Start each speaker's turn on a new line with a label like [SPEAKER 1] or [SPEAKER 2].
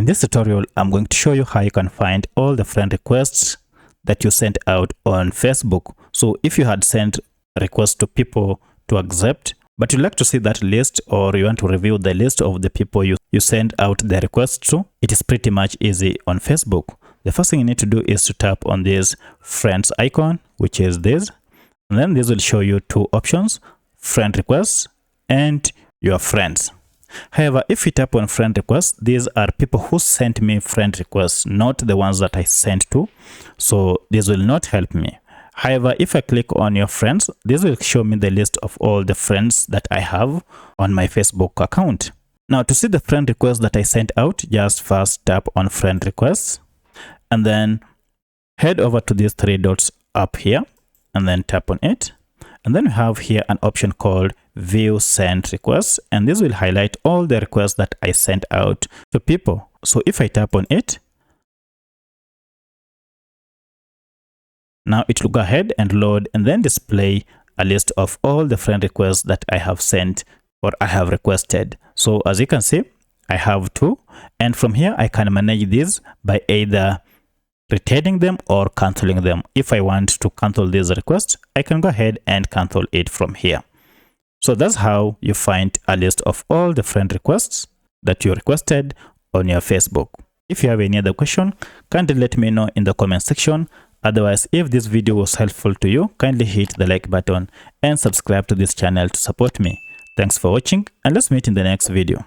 [SPEAKER 1] this tutorial, I'm going to show you how you can find all the friend requests that you sent out on Facebook. So if you had sent requests to people to accept, but you'd like to see that list, or you want to review the list of the people you send out the requests to, it is pretty much easy on Facebook. The first thing you need to do is to tap on this friends icon, which is this. And then this will show you two options: friend requests and your friends. However, if you tap on friend requests, these are people who sent me friend requests, not the ones that I sent to. So this will not help me. However, if I click on your friends, this will show me the list of all the friends that I have on my Facebook account. Now, to see the friend request that I sent out, just first tap on friend requests and then head over to these three dots up here and then tap on it. And then we have here an option called view sent requests, and this will highlight all the requests that I sent out to people. So if I tap on it, now it will go ahead and load and then display a list of all the friend requests that I have sent or I have requested. So as you can see, I have two, and from here I can manage these by either retaining them or canceling them. If I want to cancel this request, I can go ahead and cancel it from here. So that's how you find a list of all the friend requests that you requested on your Facebook. If you have any other question, kindly let me know in the comment section. Otherwise, if this video was helpful to you, kindly hit the like button and subscribe to this channel to support me. Thanks for watching, and let's meet in the next video.